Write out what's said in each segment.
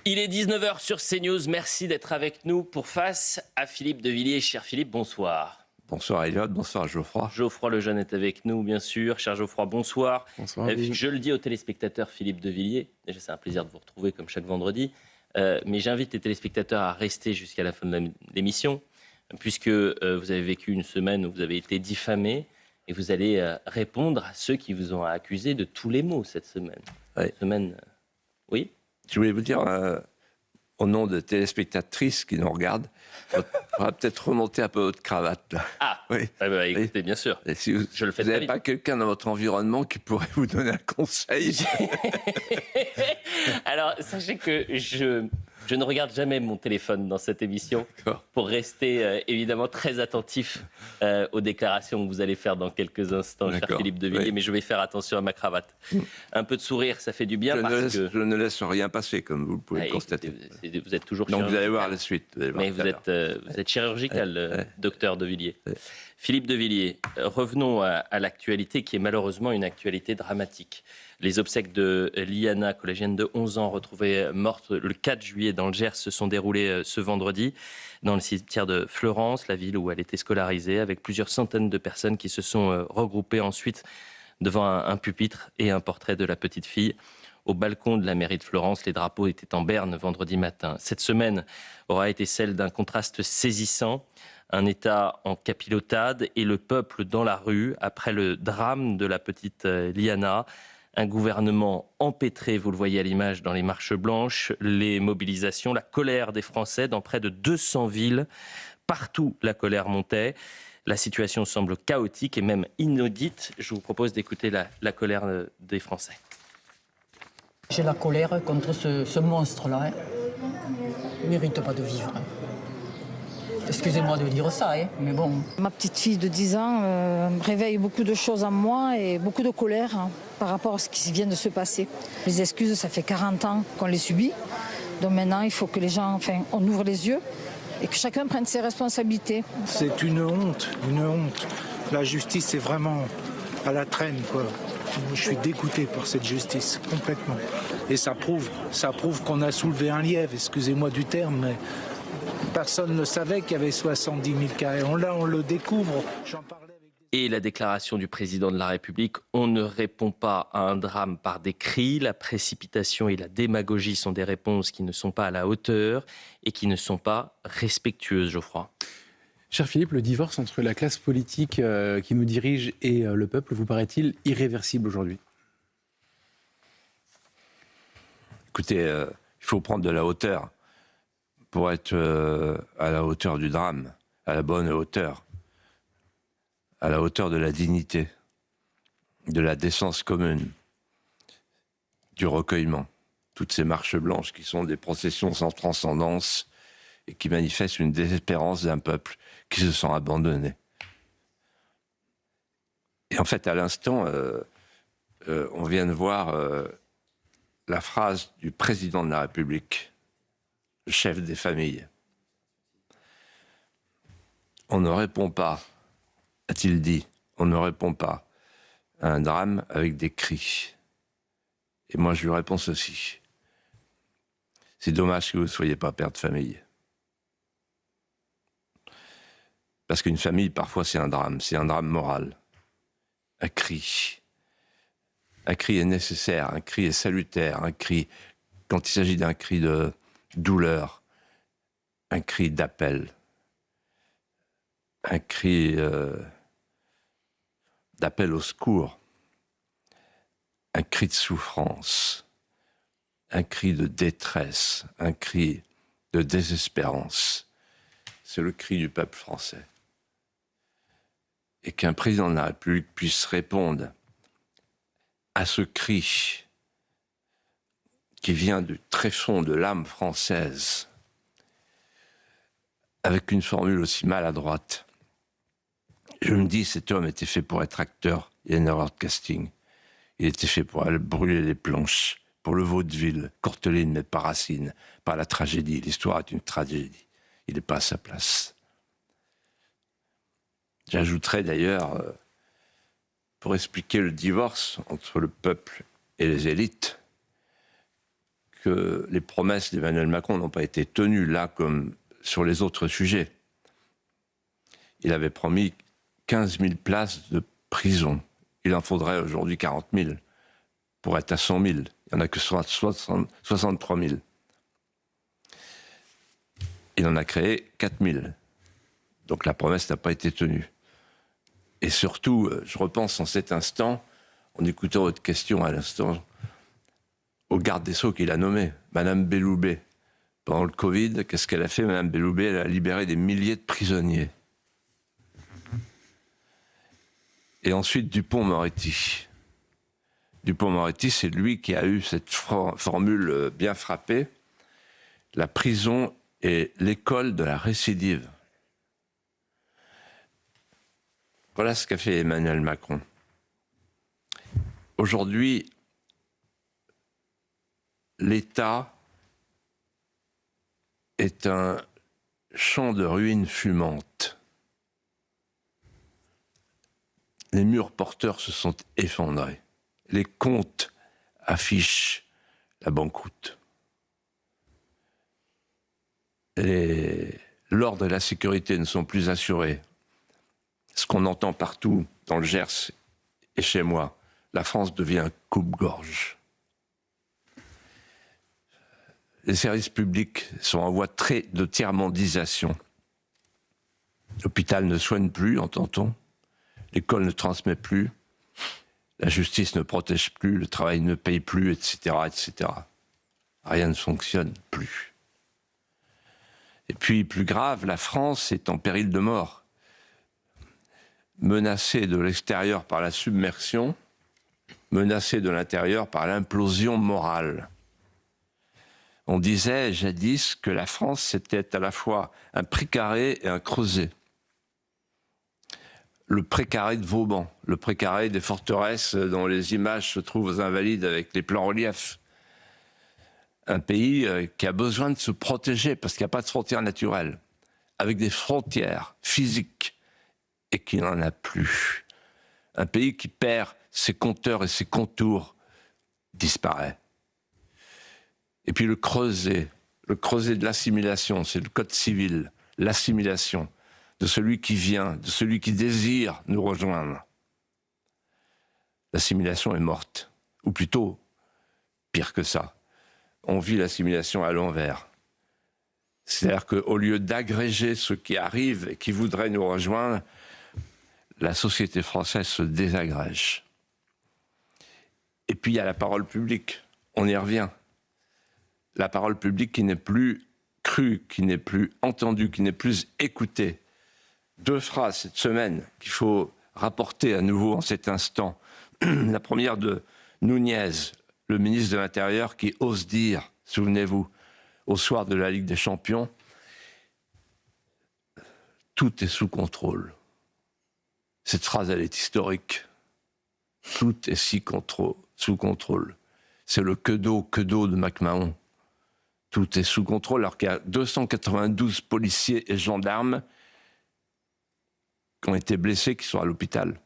Il est 19h sur CNews. Merci d'être avec nous pour Face à Philippe de Villiers. Cher Philippe, bonsoir. Bonsoir Elliot, bonsoir Geoffroy. Geoffroy Lejeune est avec nous, bien sûr. Cher Geoffroy, bonsoir. Bonsoir. Je le dis aux téléspectateurs, Philippe de Villiers, déjà c'est un plaisir de vous retrouver comme chaque vendredi, mais j'invite les téléspectateurs à rester jusqu'à la fin de l'émission, puisque vous avez vécu une semaine où vous avez été diffamé, et vous allez répondre à ceux qui vous ont accusé de tous les maux cette semaine. Oui. Oui. Je voulais vous dire, au nom de téléspectatrices qui nous regardent, il faudra peut-être remonter un peu votre cravate. Là. Ah, oui. Écoutez, bien sûr. Et si vous Je le fais vous très n'avez vite. pas quelqu'un dans votre environnement qui pourrait vous donner un conseil. Alors, sachez que je ne regarde jamais mon téléphone dans cette émission pour rester évidemment très attentif aux déclarations que vous allez faire dans quelques instants, cher Philippe de Villiers, mais je vais faire attention à ma cravate. Un peu de sourire, ça fait du bien Je ne laisse rien passer, comme vous pouvez le constater. Vous êtes toujours Donc vous allez voir la suite. Mais vous êtes chirurgical, docteur de Villiers. Philippe de Villiers, revenons à l'actualité qui est malheureusement une actualité dramatique. Les obsèques de Liana, collégienne de 11 ans, retrouvée morte le 4 juillet dans le Gers, se sont déroulées ce vendredi dans le cimetière de Fleurance, la ville où elle était scolarisée, avec plusieurs centaines de personnes qui se sont regroupées ensuite devant un pupitre et un portrait de la petite fille. Au balcon de la mairie de Florence, les drapeaux étaient en berne vendredi matin. Cette semaine aura été celle d'un contraste saisissant, un État en capilotade et le peuple dans la rue après le drame de la petite Liana. Un gouvernement empêtré, vous le voyez à l'image, dans les marches blanches, les mobilisations, la colère des Français dans près de 200 villes. Partout, la colère montait. La situation semble chaotique et même inaudite. Je vous propose d'écouter la colère des Français. J'ai la colère contre ce monstre-là. Il ne mérite pas de vivre. Excusez-moi de dire ça, mais bon. Ma petite fille de 10 ans réveille beaucoup de choses en moi et beaucoup de colère par rapport à ce qui vient de se passer. Les excuses, ça fait 40 ans qu'on les subit. Donc maintenant, il faut que les gens, on ouvre les yeux et que chacun prenne ses responsabilités. C'est une honte, une honte. La justice est vraiment à la traîne, quoi. Je suis dégoûté par cette justice, complètement. Et ça prouve qu'on a soulevé un lièvre, excusez-moi du terme, mais personne ne savait qu'il y avait 70 000 cas. Et là, on le découvre. J'en parlais avec Et la déclaration du président de la République, on ne répond pas à un drame par des cris. La précipitation et la démagogie sont des réponses qui ne sont pas à la hauteur et qui ne sont pas respectueuses, Geoffroy. Cher Philippe, le divorce entre la classe politique qui nous dirige et le peuple vous paraît-il irréversible aujourd'hui ? Écoutez, il faut prendre de la hauteur pour être à la hauteur du drame, à la bonne hauteur, à la hauteur de la dignité, de la décence commune, du recueillement. Toutes ces marches blanches qui sont des processions sans transcendance et qui manifestent une désespérance d'un peuple qui se sent abandonné. Et en fait, à l'instant, on vient de voir la phrase du président de la République, le chef des familles. On ne répond pas, a-t-il dit, on ne répond pas à un drame avec des cris. Et moi, je lui réponds ceci. C'est dommage que vous ne soyez pas père de famille. Parce qu'une famille, parfois, c'est un drame moral. Un cri. Un cri est nécessaire, un cri est salutaire, un cri, quand il s'agit d'un cri de douleur, un cri d'appel, un cri d'appel au secours, un cri de souffrance, un cri de détresse, un cri de désespérance. C'est le cri du peuple français. Et qu'un président de la République puisse répondre à ce cri qui vient du tréfonds de l'âme française, avec une formule aussi maladroite. Je me dis, cet homme était fait pour être acteur, il y a une erreur de casting. Il était fait pour aller brûler les planches, pour le vaudeville, Courteline, mais pas Racine, pas la tragédie. L'histoire est une tragédie. Il n'est pas à sa place. J'ajouterais d'ailleurs, pour expliquer le divorce entre le peuple et les élites, que les promesses d'Emmanuel Macron n'ont pas été tenues là comme sur les autres sujets. Il avait promis 15 000 places de prison. Il en faudrait aujourd'hui 40 000 pour être à 100 000. Il n'y en a que 63 000. Il en a créé 4 000. Donc la promesse n'a pas été tenue. Et surtout, je repense en cet instant, en écoutant votre question à l'instant, au garde des Sceaux qu'il a nommé, Madame Belloubet. Pendant le Covid, qu'est-ce qu'elle a fait, Madame Belloubet? Elle a libéré des milliers de prisonniers. Et ensuite, Dupond-Moretti. Dupond-Moretti, c'est lui qui a eu cette formule bien frappée. La prison est l'école de la récidive. Voilà ce qu'a fait Emmanuel Macron. Aujourd'hui, l'État est un champ de ruines fumantes. Les murs porteurs se sont effondrés. Les comptes affichent la banqueroute. L'ordre et la sécurité ne sont plus assurés. Ce qu'on entend partout, dans le Gers et chez moi, la France devient un coupe-gorge. Les services publics sont en voie de tiers-mondisation. L'hôpital ne soigne plus, entend-on. L'école ne transmet plus. La justice ne protège plus. Le travail ne paye plus, etc., etc. Rien ne fonctionne plus. Et puis, plus grave, la France est en péril de mort. Menacée de l'extérieur par la submersion, menacée de l'intérieur par l'implosion morale. On disait jadis que la France, c'était à la fois un précaré et un creuset. Le précaré de Vauban, le précaré des forteresses dont les images se trouvent aux Invalides avec les plans reliefs. Un pays qui a besoin de se protéger parce qu'il n'y a pas de frontières naturelles, avec des frontières physiques, et qui n'en a plus. Un pays qui perd ses compteurs et ses contours disparaît. Et puis le creuset de l'assimilation, c'est le code civil, l'assimilation de celui qui vient, de celui qui désire nous rejoindre. L'assimilation est morte, ou plutôt, pire que ça, on vit l'assimilation à l'envers. C'est-à-dire qu'au lieu d'agréger ceux qui arrivent et qui voudraient nous rejoindre, la société française se désagrège. Et puis il y a la parole publique, on y revient. La parole publique qui n'est plus crue, qui n'est plus entendue, qui n'est plus écoutée. 2 phrases cette semaine qu'il faut rapporter à nouveau en cet instant. La première de Nunez, le ministre de l'Intérieur, qui ose dire, souvenez-vous, au soir de la Ligue des Champions, tout est sous contrôle. Cette phrase, elle est historique. Tout est sous contrôle. C'est le que d'eau de McMahon. Tout est sous contrôle, alors qu'il y a 292 policiers et gendarmes qui ont été blessés, qui sont à l'hôpital.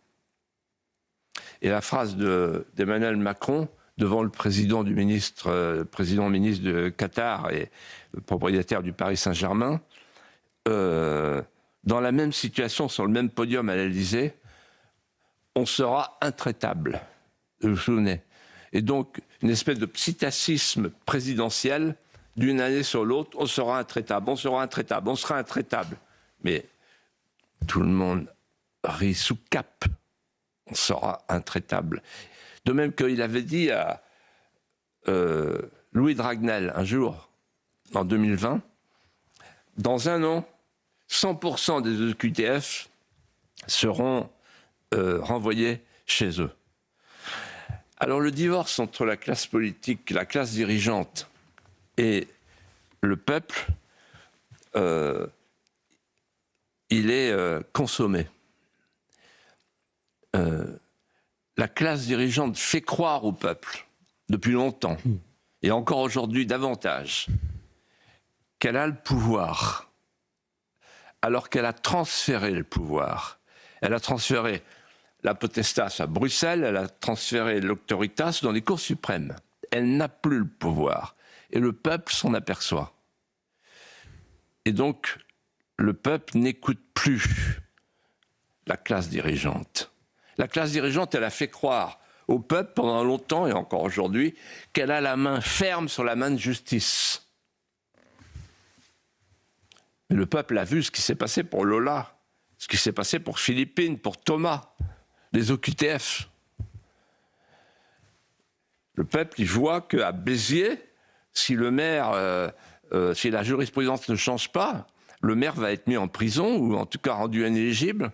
Et la phrase d'Emmanuel Macron, devant le président ministre de Qatar et le propriétaire du Paris Saint-Germain, dans la même situation, sur le même podium à l'Élysée, on sera intraitable. Vous vous souvenez? Et donc, une espèce de psittacisme présidentiel, d'une année sur l'autre, on sera intraitable, on sera intraitable, on sera intraitable. Mais tout le monde rit sous cap. On sera intraitable. De même qu'il avait dit à Louis Dragnel, un jour, en 2020, dans un an, 100% des OQTF seront renvoyés chez eux. Alors le divorce entre la classe politique, la classe dirigeante et le peuple, il est consommé. La classe dirigeante fait croire au peuple, depuis longtemps, et encore aujourd'hui davantage, qu'elle a le pouvoir, alors qu'elle a transféré le pouvoir. Elle a transféré la potestas à Bruxelles, elle a transféré l'auctoritas dans les cours suprêmes. Elle n'a plus le pouvoir. et le peuple s'en aperçoit. Et donc, le peuple n'écoute plus la classe dirigeante. La classe dirigeante, elle a fait croire au peuple pendant longtemps, et encore aujourd'hui, qu'elle a la main ferme sur la main de justice. Mais le peuple a vu ce qui s'est passé pour Lola, ce qui s'est passé pour Philippine, pour Thomas, les OQTF. Le peuple, il voit qu'à Béziers, si le maire, si la jurisprudence ne change pas, le maire va être mis en prison, ou en tout cas rendu inéligible.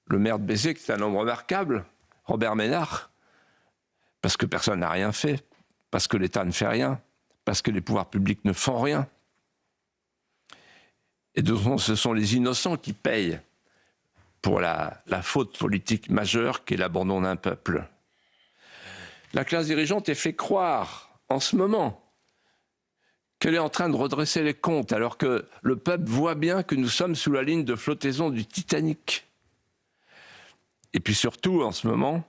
Le maire de Béziers, qui est un homme remarquable, Robert Ménard, parce que personne n'a rien fait, parce que l'État ne fait rien, parce que les pouvoirs publics ne font rien. Et donc, ce sont les innocents qui payent pour la faute politique majeure qu'est l'abandon d'un peuple. La classe dirigeante est fait croire, en ce moment, qu'elle est en train de redresser les comptes, alors que le peuple voit bien que nous sommes sous la ligne de flottaison du Titanic. Et puis surtout, en ce moment,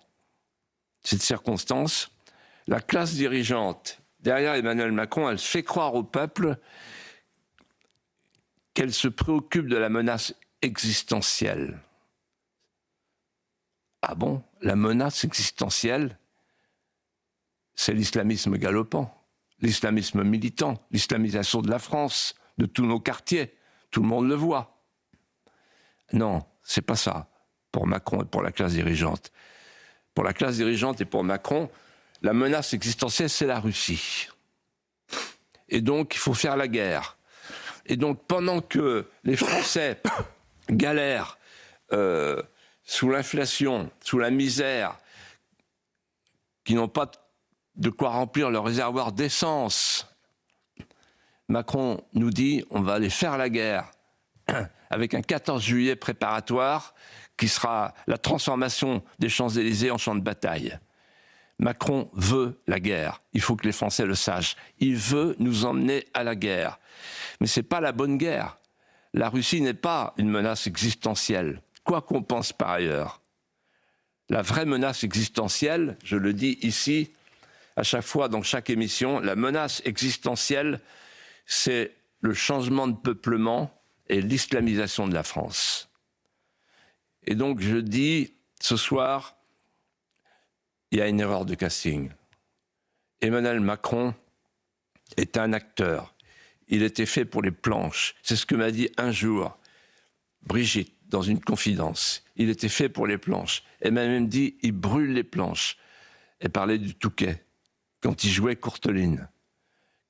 cette circonstance, la classe dirigeante, derrière Emmanuel Macron, elle fait croire au peuple qu'elle se préoccupe de la menace existentielle. Ah bon? La menace existentielle, c'est l'islamisme galopant, l'islamisme militant, l'islamisation de la France, de tous nos quartiers. Tout le monde le voit. Non, c'est pas ça pour Macron et pour la classe dirigeante. Pour la classe dirigeante et pour Macron, la menace existentielle, c'est la Russie. Et donc, il faut faire la guerre. Et donc, pendant que les Français galèrent sous l'inflation, sous la misère, qui n'ont pas de quoi remplir leur réservoir d'essence, Macron nous dit on va aller faire la guerre avec un 14 juillet préparatoire qui sera la transformation des Champs-Élysées en champ de bataille. Macron veut la guerre. Il faut que les Français le sachent. Il veut nous emmener à la guerre. Mais ce n'est pas la bonne guerre. La Russie n'est pas une menace existentielle, quoi qu'on pense par ailleurs. La vraie menace existentielle, je le dis ici, à chaque fois, dans chaque émission, la menace existentielle, c'est le changement de peuplement et l'islamisation de la France. Et donc, je dis, ce soir, il y a une erreur de casting. Emmanuel Macron est un acteur. Il était fait pour les planches. C'est ce que m'a dit un jour Brigitte, dans une confidence. Il était fait pour les planches. Elle m'a même dit, il brûle les planches. Elle parlait du Touquet, quand il jouait Courteline,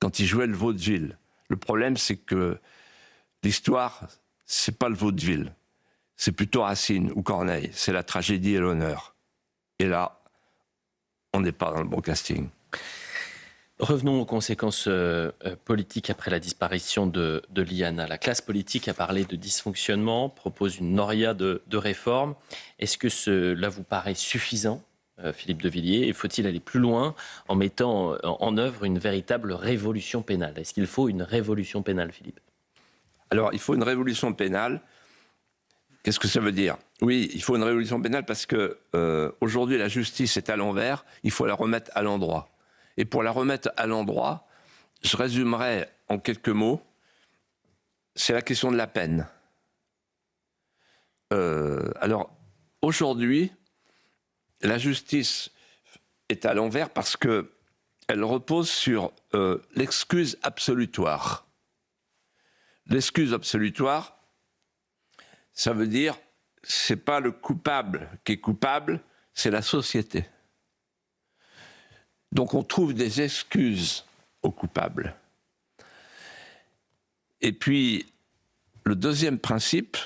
quand il jouait le vaudeville. Le problème, c'est que l'histoire, c'est pas le vaudeville. C'est plutôt Racine ou Corneille. C'est la tragédie et l'honneur. Et là, on n'est pas dans le bon casting. Revenons aux conséquences politiques après la disparition de l'IANA. La classe politique a parlé de dysfonctionnement, propose une noria de réformes. Est-ce que cela vous paraît suffisant, Philippe de Villiers, et faut-il aller plus loin en mettant en œuvre une véritable révolution pénale? Est-ce qu'il faut une révolution pénale, Philippe? Alors, il faut une révolution pénale. Qu'est-ce que ça veut dire? Oui, il faut une révolution pénale parce que aujourd'hui, la justice est à l'envers, il faut la remettre à l'endroit. Et pour la remettre à l'endroit, je résumerai en quelques mots, c'est la question de la peine. Alors, aujourd'hui, la justice est à l'envers parce qu'elle repose sur l'excuse absolutoire. L'excuse absolutoire, ça veut dire, c'est pas le coupable qui est coupable, c'est la société. Donc on trouve des excuses aux coupables. Et puis, le deuxième principe,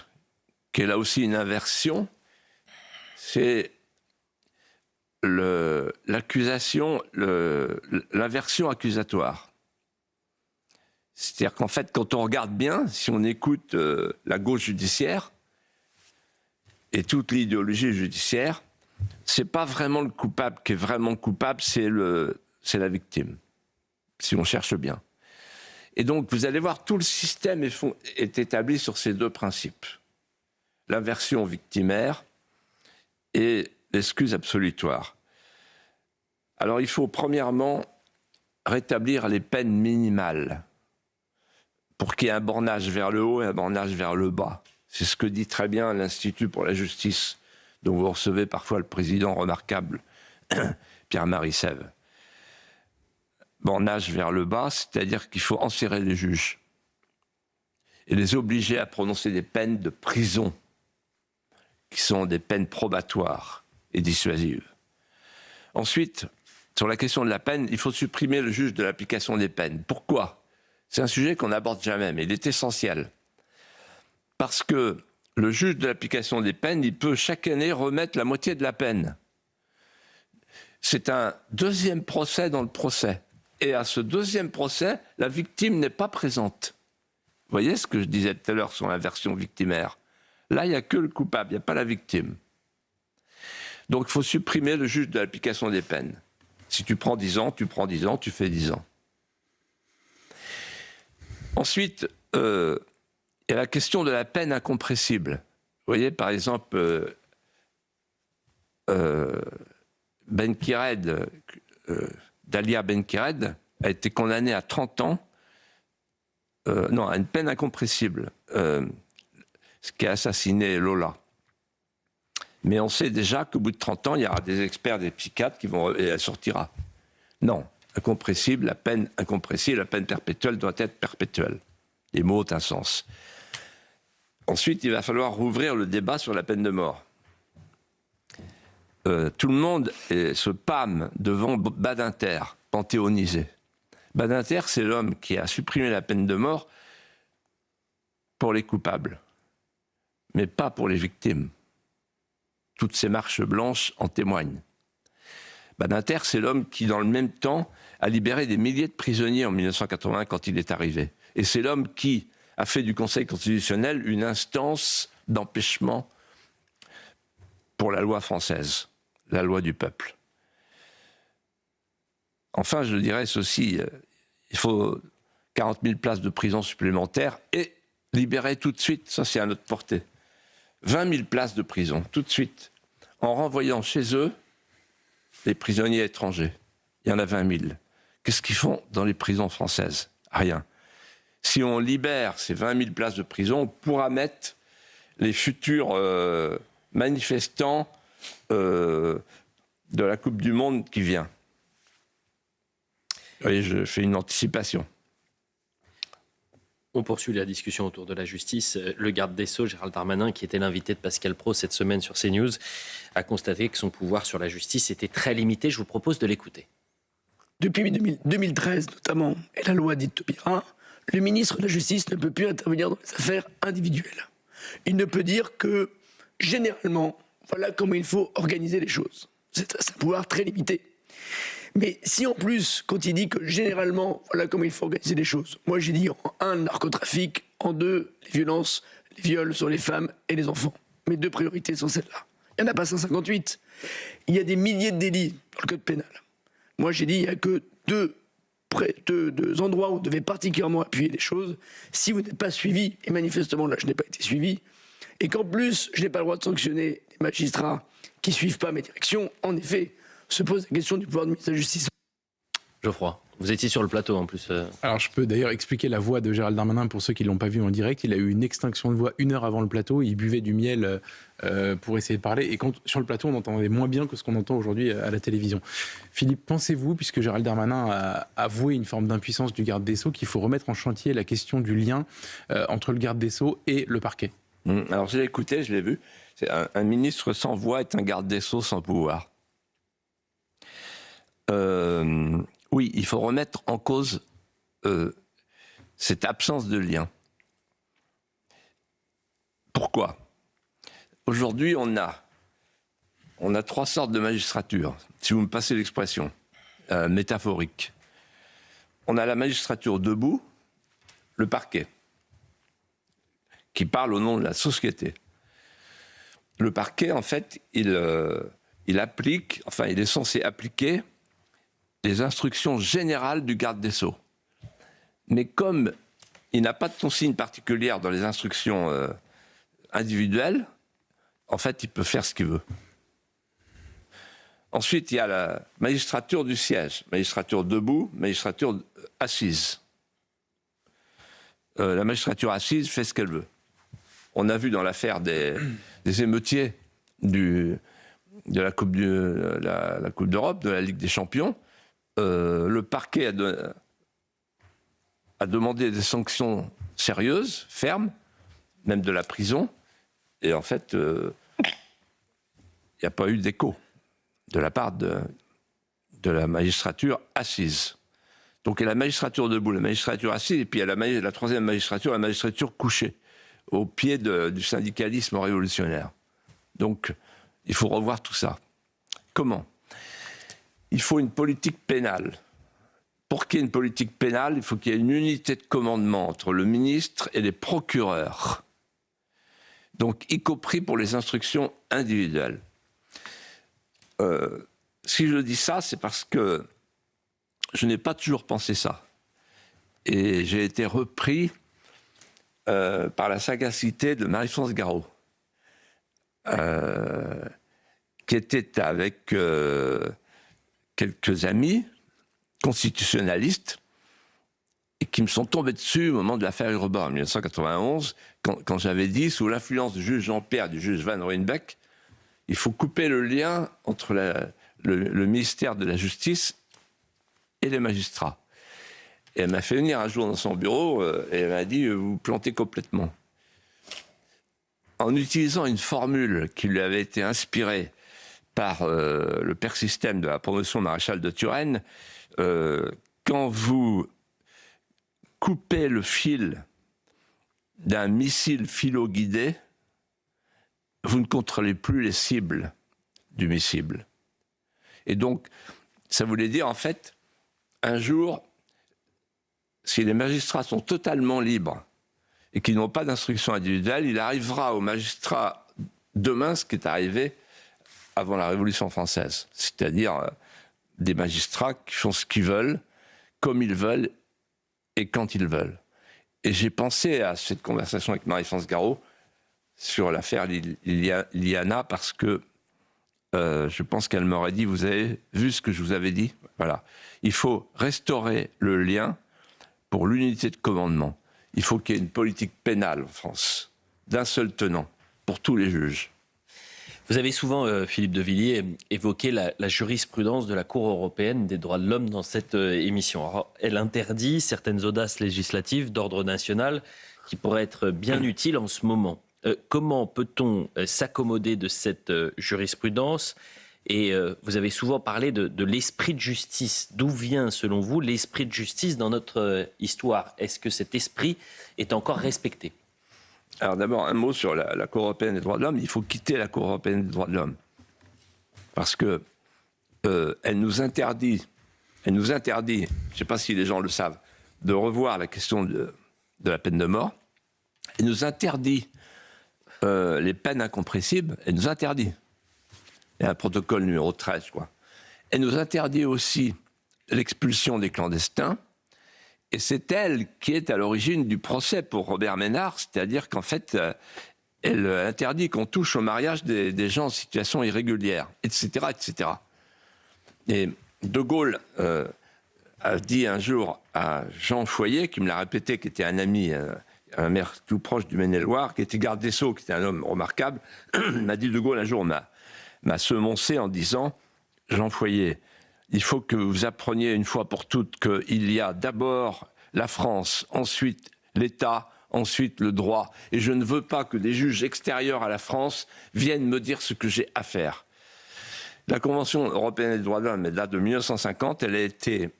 qui est là aussi une inversion, c'est l'accusation, l'inversion accusatoire. C'est-à-dire qu'en fait, quand on regarde bien, si on écoute la gauche judiciaire et toute l'idéologie judiciaire, c'est pas vraiment le coupable qui est vraiment coupable, c'est la victime, si on cherche bien. Et donc, vous allez voir, tout le système est établi sur ces deux principes. L'inversion victimaire et l'excuse absolutoire. Alors, il faut premièrement rétablir les peines minimales pour qu'il y ait un bornage vers le haut et un bornage vers le bas. C'est ce que dit très bien l'Institut pour la justice, dont vous recevez parfois le président remarquable, Pierre-Marie Sève. Bornage vers le bas, c'est-à-dire qu'il faut enserrer les juges et les obliger à prononcer des peines de prison, qui sont des peines probatoires et dissuasives. Ensuite, sur la question de la peine, il faut supprimer le juge de l'application des peines. Pourquoi ? C'est un sujet qu'on n'aborde jamais, mais il est essentiel. Parce que le juge de l'application des peines, il peut chaque année remettre la moitié de la peine. C'est un deuxième procès dans le procès. Et à ce deuxième procès, la victime n'est pas présente. Vous voyez ce que je disais tout à l'heure sur la version victimaire ? Là, il n'y a que le coupable, il n'y a pas la victime. Donc il faut supprimer le juge de l'application des peines. Si tu prends 10 ans, tu prends 10 ans, tu fais 10 ans. Ensuite, il y a la question de la peine incompressible. Vous voyez, par exemple, Benkired, Dalia Benkired, a été condamné à 30 ans, à une peine incompressible, ce qui a assassiné Lola. Mais on sait déjà qu'au bout de 30 ans, il y aura des experts, des psychiatres et elle sortira. Non, incompressible, la peine incompressible, la peine perpétuelle doit être perpétuelle. Les mots ont un sens. Ensuite, il va falloir rouvrir le débat sur la peine de mort. Tout le monde se pâme devant Badinter, panthéonisé. Badinter, c'est l'homme qui a supprimé la peine de mort pour les coupables, mais pas pour les victimes. Toutes ces marches blanches en témoignent. Badinter, c'est l'homme qui, dans le même temps, a libéré des milliers de prisonniers en 1980 quand il est arrivé. Et c'est l'homme qui a fait du Conseil constitutionnel une instance d'empêchement pour la loi française, la loi du peuple. Enfin, je dirais ceci, il faut 40 000 places de prison supplémentaires et libérer tout de suite, ça c'est à notre portée, 20 000 places de prison, tout de suite, en renvoyant chez eux les prisonniers étrangers. Il y en a 20 000. Qu'est-ce qu'ils font dans les prisons françaises ? Rien. Si on libère ces 20 000 places de prison, on pourra mettre les futurs manifestants de la Coupe du Monde qui vient. Vous voyez, je fais une anticipation. On poursuit la discussion autour de la justice. Le garde des Sceaux, Gérald Darmanin, qui était l'invité de Pascal Praud cette semaine sur CNews, a constaté que son pouvoir sur la justice était très limité. Je vous propose de l'écouter. Depuis 2013 notamment, et la loi dite Taubira, le ministre de la Justice ne peut plus intervenir dans les affaires individuelles. Il ne peut dire que, généralement, voilà comment il faut organiser les choses. C'est un pouvoir très limité. Mais si en plus, quand il dit que généralement, voilà comment il faut organiser les choses, moi j'ai dit en 1, le narcotrafic, en 2, les violences, les viols sur les femmes et les enfants. Mes 2 priorités sont celles-là. Il n'y en a pas 158. Il y a des milliers de délits dans le code pénal. Moi j'ai dit il n'y a que deux endroits où on devait particulièrement appuyer les choses. Si vous n'êtes pas suivi, et manifestement là je n'ai pas été suivi, et qu'en plus je n'ai pas le droit de sanctionner les magistrats qui ne suivent pas mes directions, en effet, se pose la question du pouvoir du ministre de la Justice. Geoffroy, vous étiez sur le plateau en plus. Alors je peux d'ailleurs expliquer la voix de Gérald Darmanin pour ceux qui ne l'ont pas vu en direct. Il a eu une extinction de voix 1 heure avant le plateau. Il buvait du miel pour essayer de parler. Et sur le plateau, on entendait moins bien que ce qu'on entend aujourd'hui à la télévision. Philippe, pensez-vous, puisque Gérald Darmanin a avoué une forme d'impuissance du garde des Sceaux, qu'il faut remettre en chantier la question du lien entre le garde des Sceaux et le parquet ? Alors je l'ai écouté, je l'ai vu. C'est un ministre sans voix est un garde des Sceaux sans pouvoir. Oui, il faut remettre en cause cette absence de lien. Pourquoi ? Aujourd'hui, on a 3 sortes de magistrature, si vous me passez l'expression métaphorique. On a la magistrature debout, le parquet, qui parle au nom de la société. Le parquet, en fait, il est censé appliquer les instructions générales du garde des Sceaux. Mais comme il n'a pas de consigne particulière dans les instructions individuelles, en fait, il peut faire ce qu'il veut. Ensuite, il y a la magistrature du siège, magistrature debout, magistrature assise. La magistrature assise fait ce qu'elle veut. On a vu dans l'affaire des émeutiers de la Coupe d'Europe, de la Ligue des Champions, le parquet a demandé des sanctions sérieuses, fermes, même de la prison, et en fait, il n'y a pas eu d'écho de la part de la magistrature assise. Donc il y a la magistrature debout, la magistrature assise, et puis il y a la troisième magistrature, la magistrature couchée, au pied du syndicalisme révolutionnaire. Donc il faut revoir tout ça. Comment ? Il faut une politique pénale. Pour qu'il y ait une politique pénale, il faut qu'il y ait une unité de commandement entre le ministre et les procureurs. Donc y compris pour les instructions individuelles. Si je dis ça, c'est parce que je n'ai pas toujours pensé ça. Et j'ai été repris par la sagacité de Marie-France Garot, qui était avec quelques amis constitutionnalistes et qui me sont tombés dessus au moment de l'affaire Urbain en 1991, quand j'avais dit, sous l'influence du juge Jean-Pierre et du juge Van Ruynebeck, il faut couper le lien entre le ministère de la Justice et les magistrats. Et elle m'a fait venir un jour dans son bureau et elle m'a dit « vous vous plantez complètement ». En utilisant une formule qui lui avait été inspirée par le père système de la promotion maréchal de Turenne, quand vous coupez le fil d'un missile philo-guidé, vous ne contrôlez plus les cibles du missile. Et donc, ça voulait dire, en fait, un jour, si les magistrats sont totalement libres et qu'ils n'ont pas d'instruction individuelle, il arrivera aux magistrats demain ce qui est arrivé avant la Révolution française. C'est-à-dire des magistrats qui font ce qu'ils veulent, comme ils veulent et quand ils veulent. Et j'ai pensé à cette conversation avec Marie-France Garot sur l'affaire Liliana parce que je pense qu'elle m'aurait dit « vous avez vu ce que je vous avais dit ?» Voilà. Il faut restaurer le lien pour l'unité de commandement. Il faut qu'il y ait une politique pénale en France, d'un seul tenant, pour tous les juges. Vous avez souvent, Philippe de Villiers, évoqué la jurisprudence de la Cour européenne des droits de l'homme dans cette émission. Alors, elle interdit certaines audaces législatives d'ordre national qui pourraient être bien utiles en ce moment. Comment peut-on s'accommoder de cette jurisprudence ? Et vous avez souvent parlé de l'esprit de justice. D'où vient, selon vous, l'esprit de justice dans notre histoire ? Est-ce que cet esprit est encore respecté ? Alors d'abord, un mot sur la Cour européenne des droits de l'homme. Il faut quitter la Cour européenne des droits de l'homme. Parce que elle nous interdit, je ne sais pas si les gens le savent, de revoir la question de la peine de mort. Elle nous interdit les peines incompressibles. Elle nous interdit. Il y a un protocole numéro 13, quoi. Elle nous interdit aussi l'expulsion des clandestins. Et c'est elle qui est à l'origine du procès pour Robert Ménard, c'est-à-dire qu'en fait, elle interdit qu'on touche au mariage des gens en situation irrégulière, etc., etc. Et De Gaulle a dit un jour à Jean Foyer, qui me l'a répété, qui était un ami, un maire tout proche du Maine-et-Loire, qui était garde des Sceaux, qui était un homme remarquable, m'a dit De Gaulle un jour, m'a semoncé en disant « Jean Foyer, il faut que vous appreniez une fois pour toutes qu'il y a d'abord la France, ensuite l'État, ensuite le droit. Et je ne veux pas que des juges extérieurs à la France viennent me dire ce que j'ai à faire. » La Convention européenne des droits de l'homme date de 1950. Elle a été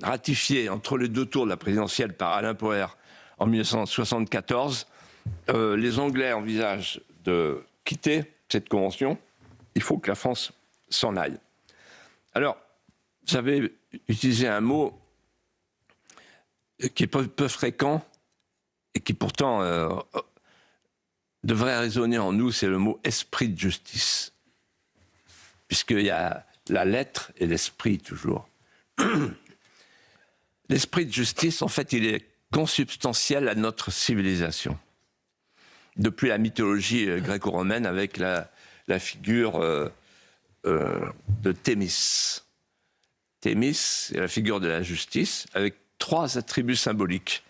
ratifiée entre les deux tours de la présidentielle par Alain Poher en 1974. Les Anglais envisagent de quitter cette convention. Il faut que la France s'en aille. Alors, j'avais utilisé un mot qui est peu fréquent et qui pourtant devrait résonner en nous, c'est le mot « esprit de justice ». Puisqu'il y a la lettre et l'esprit toujours. L'esprit de justice, en fait, il est consubstantiel à notre civilisation. Depuis la mythologie gréco-romaine avec la figure de Thémis. Thémis, c'est la figure de la justice, avec 3 attributs symboliques.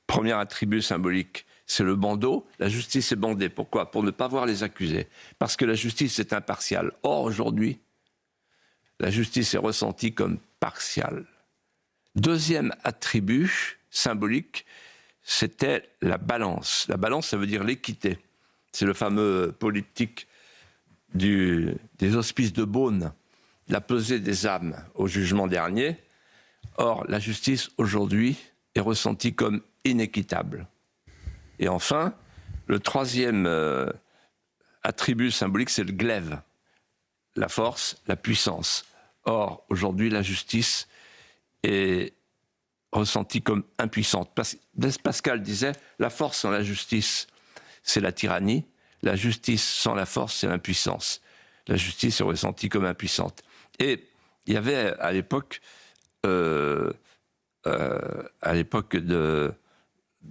Premier attribut symbolique, c'est le bandeau. La justice est bandée. Pourquoi? Pour ne pas voir les accusés. Parce que la justice est impartiale. Or, aujourd'hui, la justice est ressentie comme partiale. Deuxième attribut symbolique, c'était la balance. La balance, ça veut dire l'équité. C'est le fameux polyptyque des hospices de Beaune, la pesée des âmes au jugement dernier. Or, la justice, aujourd'hui, est ressentie comme inéquitable. Et enfin, le troisième attribut symbolique, c'est le glaive, la force, la puissance. Or, aujourd'hui, la justice est ressentie comme impuissante. Blaise Pascal disait « La force sans la justice, c'est la tyrannie. La justice sans la force, c'est l'impuissance. » La justice est ressentie comme impuissante. Et il y avait à l'époque de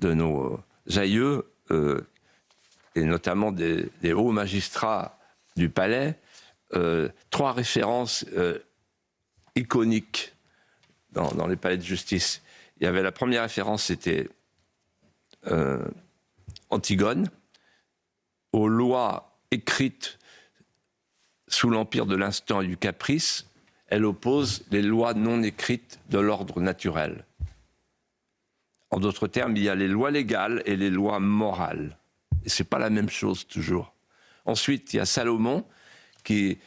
nos aïeux, et notamment des hauts magistrats du palais, 3 références iconiques dans les palais de justice. Il y avait la première référence, c'était Antigone, aux lois écrites sous l'empire de l'instant et du caprice. Elle oppose les lois non écrites de l'ordre naturel. En d'autres termes, il y a les lois légales et les lois morales. Et ce n'est pas la même chose toujours. Ensuite, il y a Salomon qui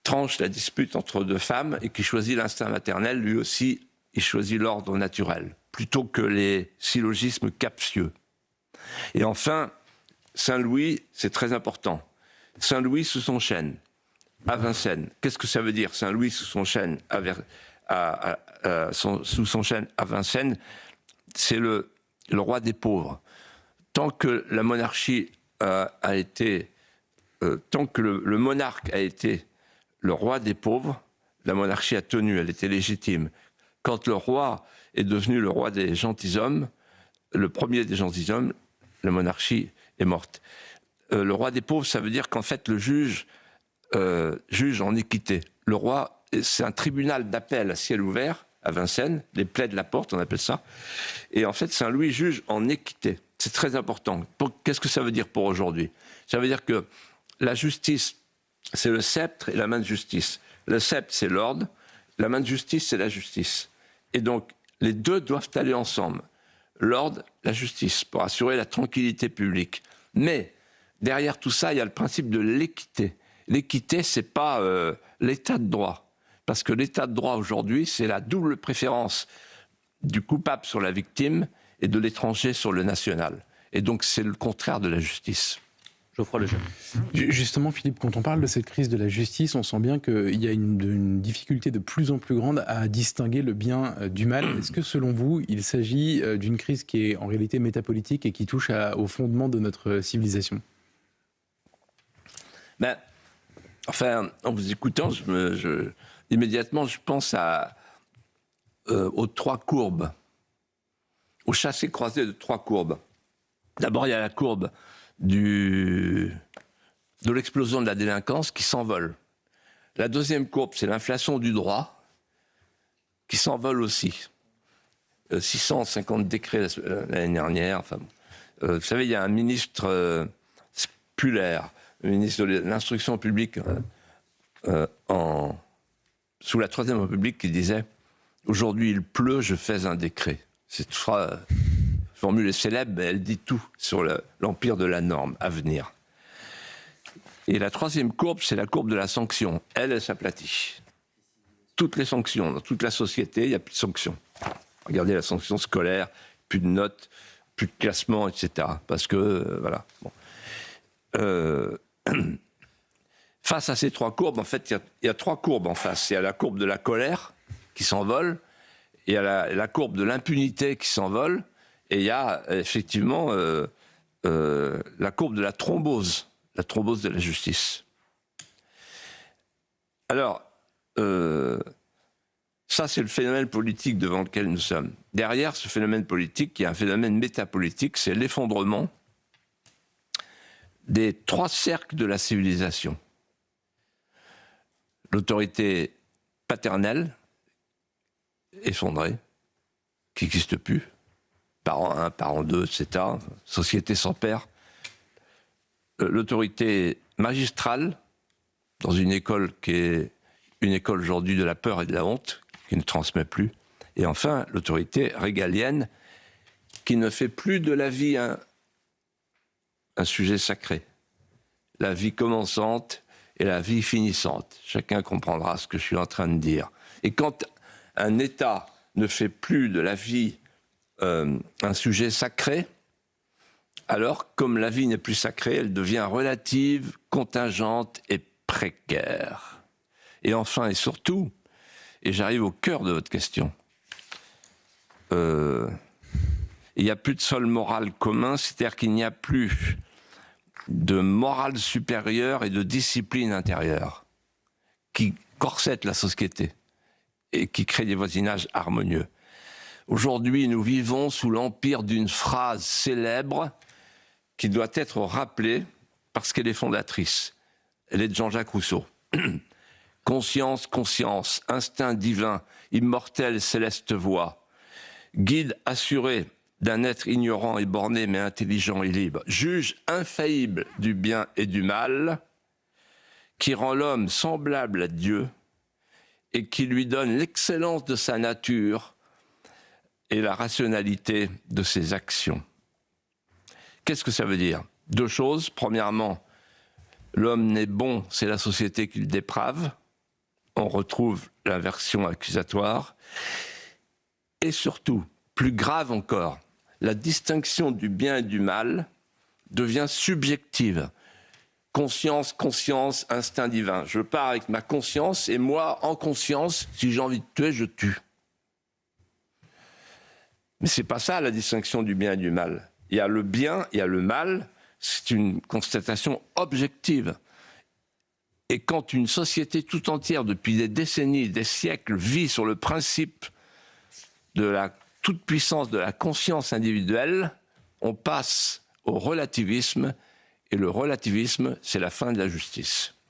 tranche la dispute entre 2 femmes et qui choisit l'instinct maternel. Lui aussi, il choisit l'ordre naturel, plutôt que les syllogismes captieux. Et enfin, Saint-Louis, c'est très important. Saint-Louis sous son chêne, à Vincennes. Qu'est-ce que ça veut dire, Saint-Louis sous son chêne sous son chêne à Vincennes? C'est le roi des pauvres. Tant que la monarchie a été... tant que le monarque a été le roi des pauvres, la monarchie a tenu, elle était légitime. Quand le roi est devenu le roi des gentilshommes, le premier des gentilshommes, la monarchie est morte. Le roi des pauvres, ça veut dire qu'en fait, le juge juge en équité. Le roi, c'est un tribunal d'appel à ciel ouvert, à Vincennes, les plaies de la porte, on appelle ça. Et en fait, Saint-Louis juge en équité. C'est très important. Qu'est-ce que ça veut dire pour aujourd'hui? Ça veut dire que la justice, c'est le sceptre et la main de justice. Le sceptre, c'est l'ordre. La main de justice, c'est la justice. Et donc, les deux doivent aller ensemble. L'ordre, la justice, pour assurer la tranquillité publique. Mais, derrière tout ça, il y a le principe de l'équité. L'équité, c'est pas l'état de droit. Parce que l'état de droit aujourd'hui, c'est la double préférence du coupable sur la victime et de l'étranger sur le national. Et donc, c'est le contraire de la justice. Geoffroy Lejeune. Justement, Philippe, quand on parle de cette crise de la justice, on sent bien qu'il y a une difficulté de plus en plus grande à distinguer le bien du mal. Est-ce que, selon vous, il s'agit d'une crise qui est en réalité métapolitique et qui touche au fondement de notre civilisation? Enfin, en vous écoutant, immédiatement, je pense aux 3 courbes, au chassé-croisé de 3 courbes. D'abord, il y a la courbe de l'explosion de la délinquance qui s'envole. La deuxième courbe, c'est l'inflation du droit qui s'envole aussi. 650 décrets l'année dernière. Enfin, vous savez, il y a un ministre Spuller, le ministre de l'Instruction publique sous la Troisième République, qui disait « Aujourd'hui il pleut, je fais un décret ». Cette formule est célèbre, mais elle dit tout sur l'empire de la norme à venir. Et la troisième courbe, c'est la courbe de la sanction. Elle s'aplatit. Toutes les sanctions, dans toute la société, il n'y a plus de sanctions. Regardez la sanction scolaire, plus de notes, plus de classement, etc. Parce que, voilà. Bon. Face à ces 3 courbes, en fait, il y a 3 courbes en face. Il y a la courbe de la colère qui s'envole, il y a la courbe de l'impunité qui s'envole, et il y a effectivement la courbe de la thrombose de la justice. Alors, ça, c'est le phénomène politique devant lequel nous sommes. Derrière ce phénomène politique, il y a un phénomène métapolitique, c'est l'effondrement des 3 cercles de la civilisation. l'autorité paternelle effondrée, qui n'existe plus, parent 1, parent 2, etc., société sans père, l'autorité magistrale, dans une école qui est une école aujourd'hui de la peur et de la honte, qui ne transmet plus, et enfin l'autorité régalienne, qui ne fait plus de la vie un sujet sacré. La vie commençante et la vie finissante. Chacun comprendra ce que je suis en train de dire. Et quand un État ne fait plus de la vie un sujet sacré, alors, comme la vie n'est plus sacrée, elle devient relative, contingente et précaire. Et enfin et surtout, et j'arrive au cœur de votre question, il n'y a plus de sol moral commun, c'est-à-dire qu'il n'y a plus de morale supérieure et de discipline intérieure qui corsette la société et qui crée des voisinages harmonieux. Aujourd'hui, nous vivons sous l'empire d'une phrase célèbre qui doit être rappelée parce qu'elle est fondatrice. Elle est de Jean-Jacques Rousseau. Conscience, conscience, instinct divin, immortelle céleste voix, guide assuré d'un être ignorant et borné mais intelligent et libre, juge infaillible du bien et du mal, qui rend l'homme semblable à Dieu et qui lui donne l'excellence de sa nature et la rationalité de ses actions. Qu'est-ce que ça veut dire? Deux choses. Premièrement, l'homme n'est bon, c'est la société qui le déprave. On retrouve l'inversion accusatoire. Et surtout, plus grave encore, la distinction du bien et du mal devient subjective. Conscience, conscience, instinct divin. Je pars avec ma conscience et moi, en conscience, si j'ai envie de tuer, je tue. Mais c'est pas ça la distinction du bien et du mal. Il y a le bien, il y a le mal, c'est une constatation objective. Et quand une société tout entière, depuis des décennies, des siècles, vit sur le principe de la toute-puissance de la conscience individuelle, on passe au relativisme, et le relativisme, c'est la fin de la justice.